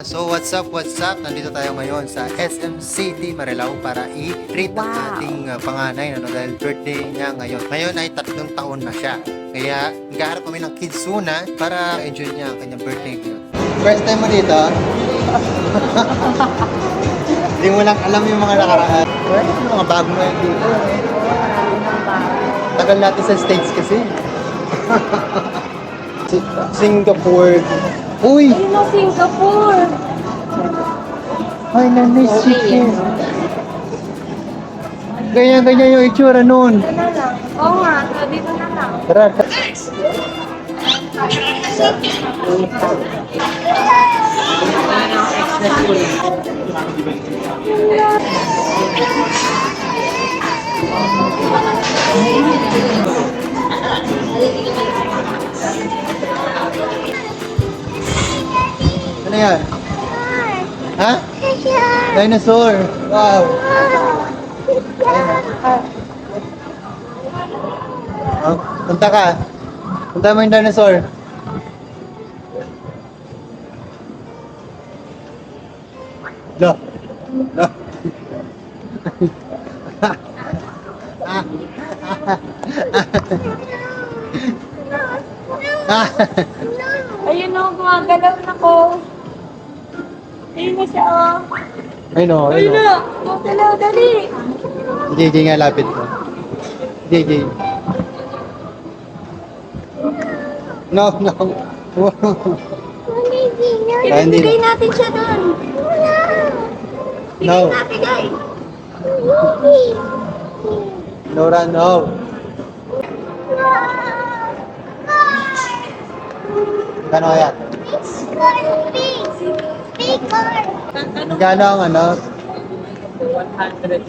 So what's up? Nandito tayo ngayon sa SM City, Marilao para i-treat ang ating panganay dahil birthday niya ngayon. Ngayon ay 3 taon na siya. Kaya naghaharap kami ng Kidzuna para enjoy niya ang kanyang birthday ngayon. First time mo dito? Hindi mo lang alam yung mga nakaraan. Yung mga bago na yung dito. Tagal natin sa States kasi. Singapore. Uy! Ayun ang Singapore! Ay, na-miss chicken. Ganyan yung itsura nun. Dito na lang. Oo nga, so dito na lang. Tara. Ano yan? Ha? Dinosaur. Wow. Oh, punta ka. Punta mo yung dinosaur. Lo. Lo. Ayun o, gumagalaw na ko. Ayun na siya o. Ayun o, Ayun na, gumagalaw, dali. JJ nga, lapit ko. JJ. No. Hindi. Ibigay natin siya doon. No. Ibigay natin, guys. Nora, no. Kano kaya? Gano ang ano? 100.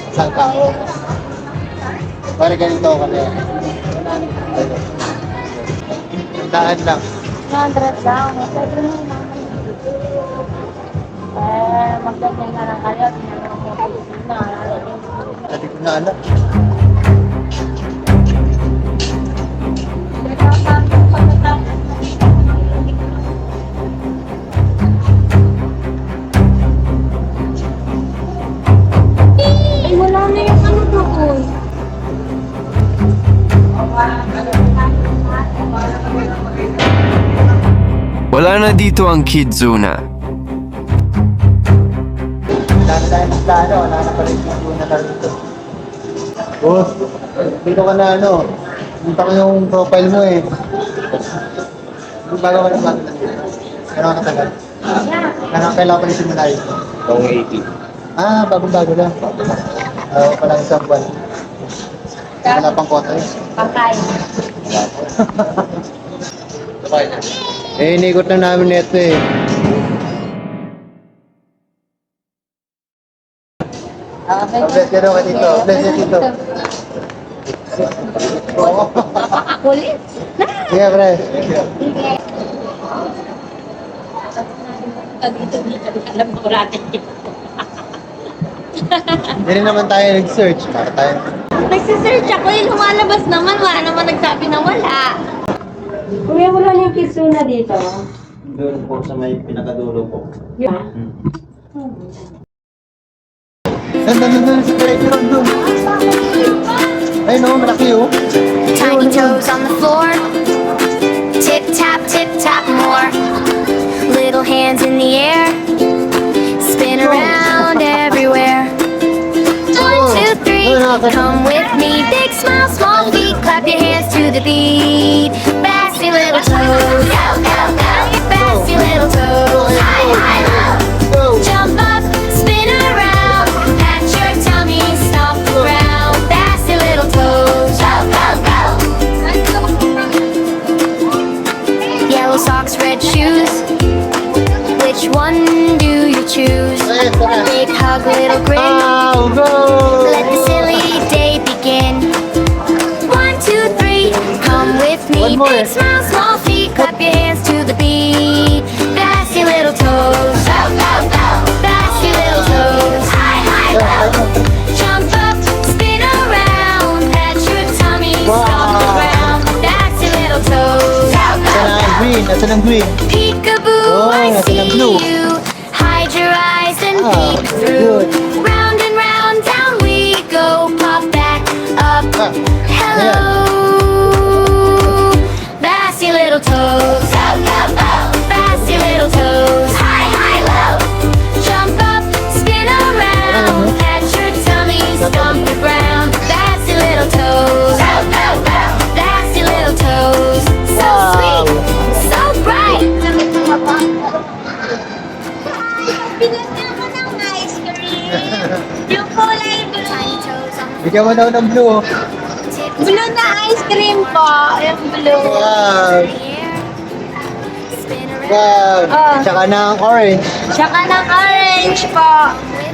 Isang tao. Para ganito ka na yan. Daan lang. 100 lang. Pwede mo naman. Magdanyan na lang kayo. Tinanong mo na. Dati ko na alam. Ay, wala na yung ano doon. Wala na dito ang Kidzuna. Wala na tayo ng plano. Wala na pala yung Kidzuna na dito. Boss, dito ka na ano. Punta ko yung profile mo eh. Bago ka na bago na dito. Gano'n katagal? Gano'n kailangan pa rin simula yun? 280. Ah, bago-bago lang. Oo, palang isang buwan. Wala pang kota eh. Pagkain. Eh, inikot na namin ito eh. Bless ka daw ka dito. Bless ka dito. Oo. Kulit. Sige, pre. Alam ko natin. Hindi rin naman tayo nag-search. Para tayo. Nagsisearch ako eh, lumalabas naman. Wala naman nagsabi na wala. Kuya, wala na yung Kidzuna dito. Doon po sa may pinakadulo po. Yeah. Doon sa diretso doon. Ay no, malaki oh. Tiny toes on the floor. Tip tap more. Little hands in the air. Spin around everywhere. 1, 2, 3, come with me. Big smile, small feet. Clap your hands to the beat. Bassy little toes. Go, go, go. Bassy little toes. High, high, low. Jump up, spin around. Pat your tummy, stomp the ground. Bassy little toes. Go, go, go. Yellow socks, red shoes. Which one do you choose? Big hug, little grin. Oh, go! Let the silly day begin. 1, 2, 3, come with me. One more. Big smile, small feet, clap your hands to the beat. Bassy little toes, go, go, go. Bassy little toes, high, high, low. Jump up, spin around, pat your tummy, stomp around. Bassy little toes, go, go, go. green? Nasaan ang green? Peekaboo, Oh, I nasa ng see blue. you. Hide your eyes and Ah, peek through. good. Round and round, down we go. Pop back up. Ah, Hello, bassy little toes. Bassy little toes. High, high, low. Jump up, spin around. Pat your tummy, stomp the ground. Bassy little toes. Bassy little toes. So sweet, so bright. Binigyan mo ng ice cream. Yung kulay blue. bigyan mo daw ng blue. Blue na ice cream po. Yung blue. Wow. Wow. Oh. Tsaka ng orange. Tsaka ng orange po.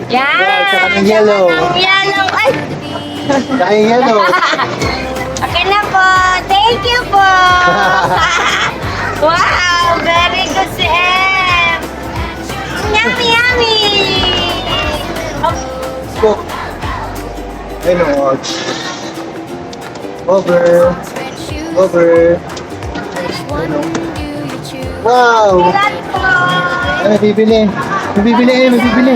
Yan. Wow, tsaka ng yellow. Tsaka ng yellow. Ay. Tsaka yung yellow. Okay na po. Thank you po. Wow. Very good si Em. Yummy, yummy. Cook. Ayun o. Over. Over. Wow. Ilan po? Ano bibili? May bibili eh, may bibili.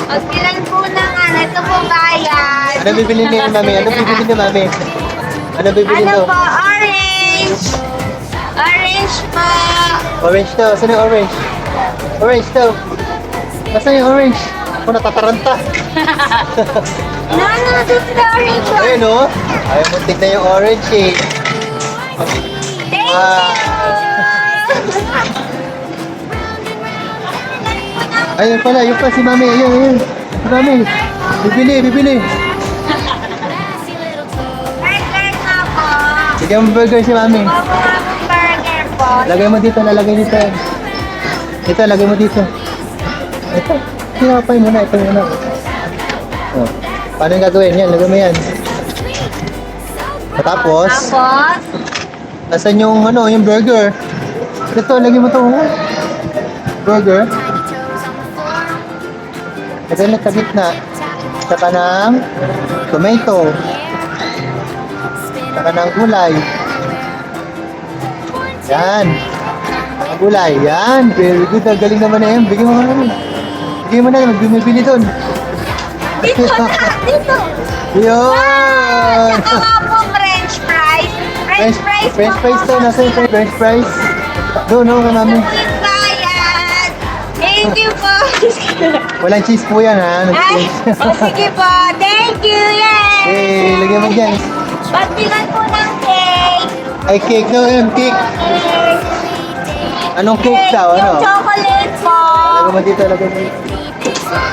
Magbilan po na nga. Ito po bayad. Ano bibili ni mami? Ano bibili ni mami? Ano bibili Ano mo? po? Orange. Orange po. Orange daw. Saan yung orange? Orange daw. Nasaan yung orange? Ako natataranta. No, this is the orange one. Ayun o. Ayaw mo tignan yung orange eh. Thank Ah. Ayun pala, yun pa si mami. Ayun, ayun. Si mami. Bibili, bibili. Burger na po. Bigyan mo burger si mami. Bubong burger po. Lagay mo dito, lalagay dito. Ito, lagay mo dito. Ito. Sinapay mo na, ito muna. Oh. Paano yung gagawin? Yan, lagay mo yan. Tapos, Tapos, nasan yung ano, yung burger? Ito, lagay mo to. Burger. Lagay mo sa gitna. Saka ng tomato. Saka ng gulay. Yan. Ang gulay. Yan. Very good. Ang galing naman na yan. Bigyan mo naman. Bigyan mo na. Bumibili doon. dito na, dito. Yun. Saka nga po French fries. French fries po. French fries to. Nasa yung French fries? Doon, no, mami. Please bayad. Thank you po. Walang cheese po yan, ha? Ay, o sige po. Thank you. Yay. Eh, lagyan mo dyan. Pagbilan po ng cake. Ay, cake no, yung cake. Cake. Anong cake daw, Yung ano? chocolate po. Lagyan mo dito, lagyan mo dito.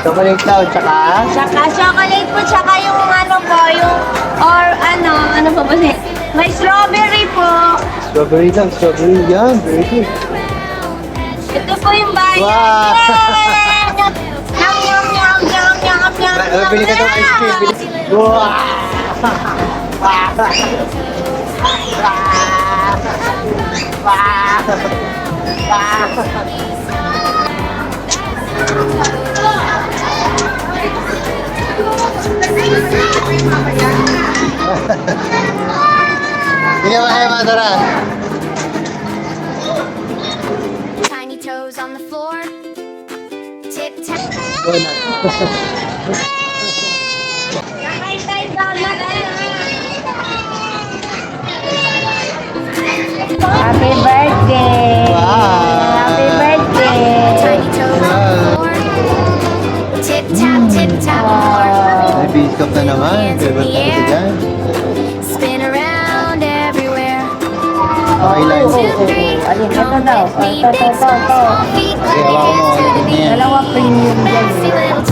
Chocolate daw, tsaka? Tsaka chocolate po, tsaka yung ano po, yung, or ano pa ba siya? May strawberry po. Strawberry daw, strawberry. Yan, very good. Ito po yung bayan. Wow. Yay! Yum, yum, yum, yum, yum, yum, Bili ka ng ice cream. Wow! Hindi mo kayo matara. Tiny toes on the floor. Tip tap. Happy birthday! Wow. Happy birthday! Tiny toes on the floor. Tip tap more. May biscuit na naman. Favorite na kasi dyan. Spin around everywhere. Okay lang. 1, 2, 3. Alin, ito daw. Don't make me big, small, small feet. Okay, hawakan mo. Hands to the beat. Dalawa premium dyan. Bassy little